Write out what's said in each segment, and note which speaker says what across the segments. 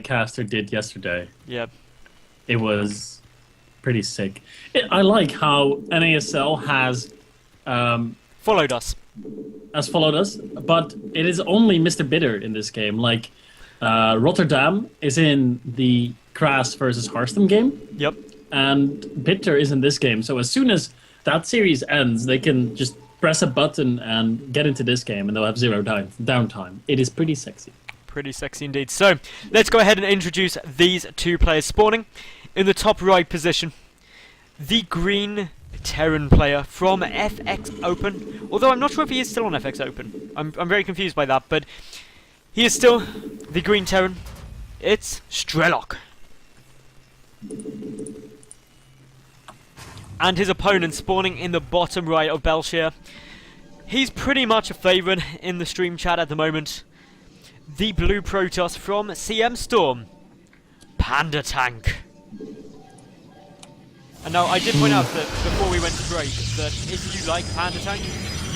Speaker 1: caster did yesterday.
Speaker 2: Yep.
Speaker 1: It was pretty sick. I like how NASL
Speaker 2: Followed us.
Speaker 1: has followed us, but it is only Mr. Bitter in this game. Like, Rotterdam is in the Crass versus Hearthstone game,
Speaker 2: Yep.
Speaker 1: and Bitter is in this game. So as soon as that series ends, they can just press a button and get into this game, and they'll have zero downtime. It is pretty sexy.
Speaker 2: Pretty sexy indeed. So, let's go ahead and introduce these two players spawning. In the top right position, the green Terran player from FX Open. Although I'm not sure if he is still on FX Open. I'm very confused by that, but he is still the green Terran. It's Strelok. And his opponent spawning in the bottom right of Belshire. He's pretty much a favourite in the stream chat at the moment. The blue Protoss from CM Storm, PandaTank. And now, I did point out that before we went to break, that if you like PandaTank,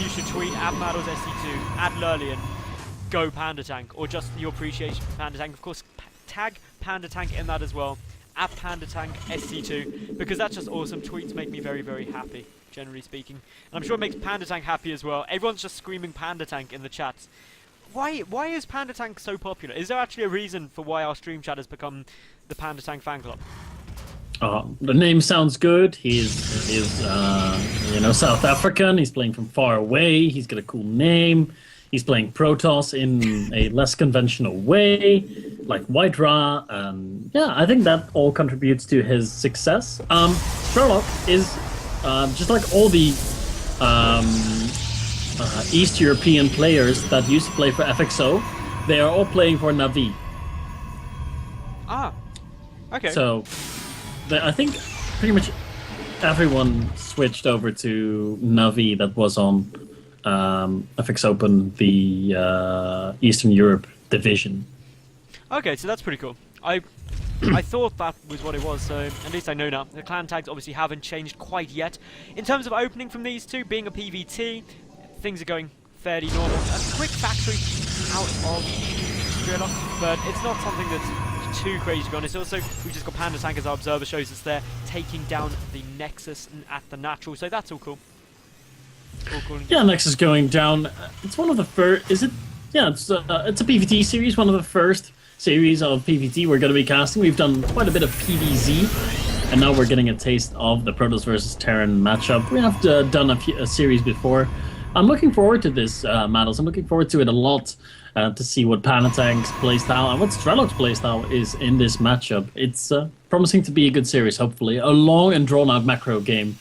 Speaker 2: you should tweet at Madals SC2, at Lyrlian, go PandaTank, or just your appreciation for PandaTank. Of course, tag PandaTank in that as well, at PandaTank SC2, because that's just awesome. Tweets make me very, very happy, generally speaking. And I'm sure it makes PandaTank happy as well. Everyone's just screaming PandaTank in the chats. Why is PandaTank so popular? Is there actually a reason for why our stream chat has become the PandaTank fan club?
Speaker 1: The name sounds good. He's South African. He's playing from far away. He's got a cool name. He's playing Protoss in a less conventional way, like White Ra. Yeah, I think that all contributes to his success. Strelok is just like all the East European players that used to play for FXO. They are all playing for Na'Vi.
Speaker 2: Ah, okay.
Speaker 1: So, I think pretty much everyone switched over to Na'Vi that was on FX Open, the Eastern Europe division.
Speaker 2: Okay, so that's pretty cool. I thought that was what it was, so at least I know now. The clan tags obviously haven't changed quite yet. In terms of opening from these two, being a PvT, things are going fairly normal. A quick factory out of Strelok, but it's not something that's too crazy to be honest. Also, we just got PandaTank as our observer, shows us there taking down the Nexus at the natural, so that's all cool. All cool.
Speaker 1: Yeah, Nexus going down. It's one of the first. Is it? Yeah, it's a PvT series. One of the first series of PvT we're going to be casting. We've done quite a bit of PvZ, and now we're getting a taste of the Protoss versus Terran matchup. We have done a series before. I'm looking forward to this, Madals. I'm looking forward to it a lot. To see what PandaTank's playstyle and what Strelok's playstyle is in this matchup. It's promising to be a good series, hopefully. A long and drawn-out macro game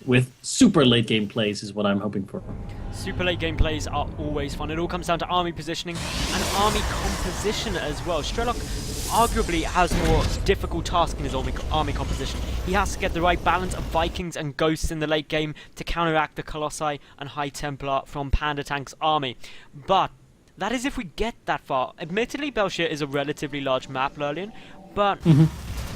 Speaker 1: with super late game plays is what I'm hoping for.
Speaker 2: Super late game plays are always fun. It all comes down to army positioning and army composition as well. Strelok arguably has more difficult task in his army composition. He has to get the right balance of Vikings and Ghosts in the late game to counteract the Colossi and High Templar from PandaTank's army. But that is if we get that far. Admittedly, Belshire is a relatively large map, Lyrlian, but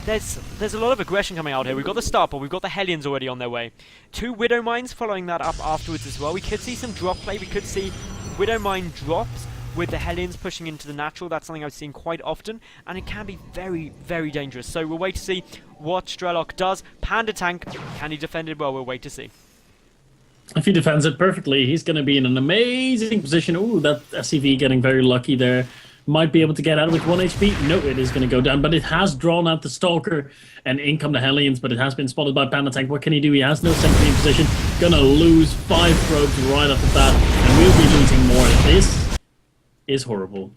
Speaker 2: there's a lot of aggression coming out here. We've got the Starport, we've got the Hellions already on their way. 2 Widow Mines following that up afterwards as well. We could see some drop play. We could see Widow Mine drops with the Hellions pushing into the natural. That's something I've seen quite often, and it can be very, very dangerous. So we'll wait to see what Strelok does. PandaTank, can he defend it well? We'll wait to see.
Speaker 1: If he defends it perfectly, he's going to be in an amazing position. Ooh, that SCV getting very lucky there. Might be able to get out with 1 HP. No, it is going to go down. But it has drawn out the Stalker and in come the Hellions, but it has been spotted by PandaTank. What can he do? He has no sentry in position. Gonna lose 5 probes right off the bat, and we'll be losing more. This is horrible.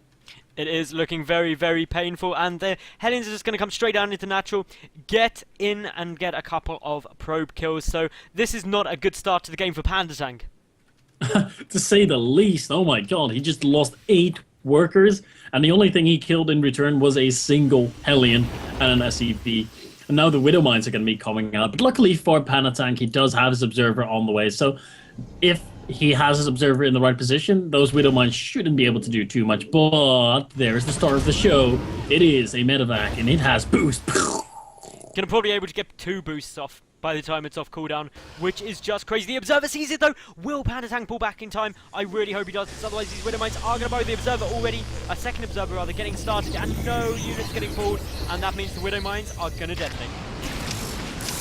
Speaker 2: It is looking very, very painful, and the Hellions are just going to come straight down into natural, get in and get a couple of probe kills. So this is not a good start to the game for PandaTank.
Speaker 1: To say the least. Oh my god, he just lost 8 workers, and the only thing he killed in return was a single Hellion and an SCP. And now the Widow Mines are going to be coming out. But luckily for PandaTank, he does have his Observer on the way. So if he has his Observer in the right position, those Widow Mines shouldn't be able to do too much. But there's the star of the show. It is a medevac, and it has boost.
Speaker 2: Gonna probably be able to get 2 boosts off by the time it's off cooldown, which is just crazy. The Observer sees it though. Will PandaTank pull back in time? I really hope he does, because otherwise these Widow Mines are going to bow the Observer already. A second Observer rather getting started, and no units getting pulled, and that means the Widow Mines are going to detonate.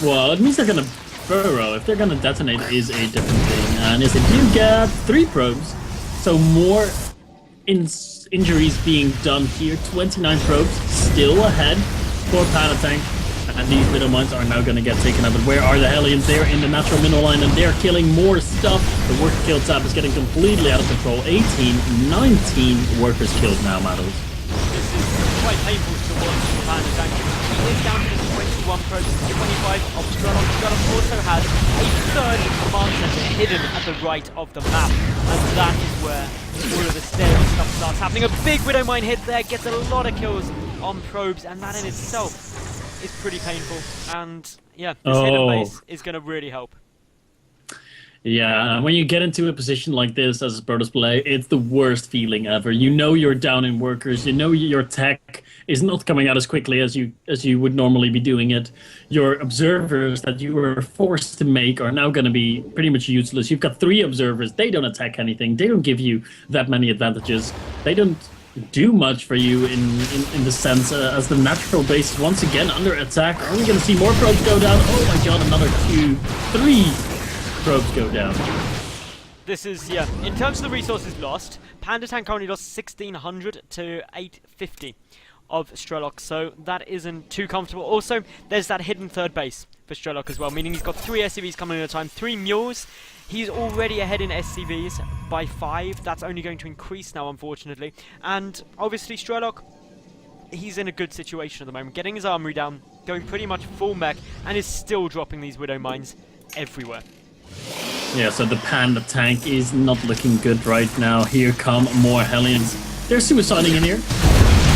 Speaker 1: Well, it means they're going to burrow. If they're going to detonate is a different thing. And is if you get 3 probes, so more injuries being done here. 29 probes still ahead for PandaTank. And these Widow Mines are now going to get taken out. But where are the Hellions? They're in the natural mineral line and they're killing more stuff. The worker kill tab is getting completely out of control. 18, 19 workers killed now, Madals.
Speaker 2: This is quite painful to watch for PandaTank. He is down to 21 probes, 25 of Strelok. Strelok also has a third command center hidden at the right of the map. And that is where all of the scary stuff starts happening. A big Widow Mine hit there, gets a lot of kills on probes, and that in itself is pretty painful. And yeah, this hidden base is going to really help.
Speaker 1: Yeah, when you get into a position like this as a Protoss play, it's the worst feeling ever. You know you're down in workers, you know your tech is not coming out as quickly as you would normally be doing it. Your observers that you were forced to make are now going to be pretty much useless. You've got 3 observers, they don't attack anything, they don't give you that many advantages, they don't do much for you in the sense as the natural base is once again under attack. Are we going to see more probes go down? Oh my god, another 2, 3 probes go down.
Speaker 2: This is, yeah, in terms of the resources lost, PandaTank currently lost 1,600 to 850 of Strelok, so that isn't too comfortable. Also, there's that hidden third base for Strelok as well, meaning he's got 3 SCVs coming at a time, 3 mules. He's already ahead in SCVs by 5. That's only going to increase now, unfortunately. And obviously, Strelok, he's in a good situation at the moment, getting his armory down, going pretty much full mech, and is still dropping these Widow Mines everywhere.
Speaker 1: Yeah, so the PandaTank is not looking good right now. Here come more Hellions. They're suiciding in here.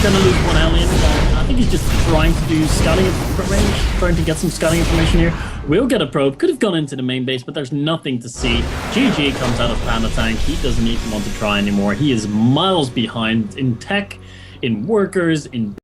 Speaker 1: Gonna lose 1 Hellion. I think he's just trying to do scouting information, trying to get some scouting information here. We'll get a probe. Could have gone into the main base, but there's nothing to see. GG comes out of PandaTank. He doesn't even want to try anymore. He is miles behind in tech, in workers, in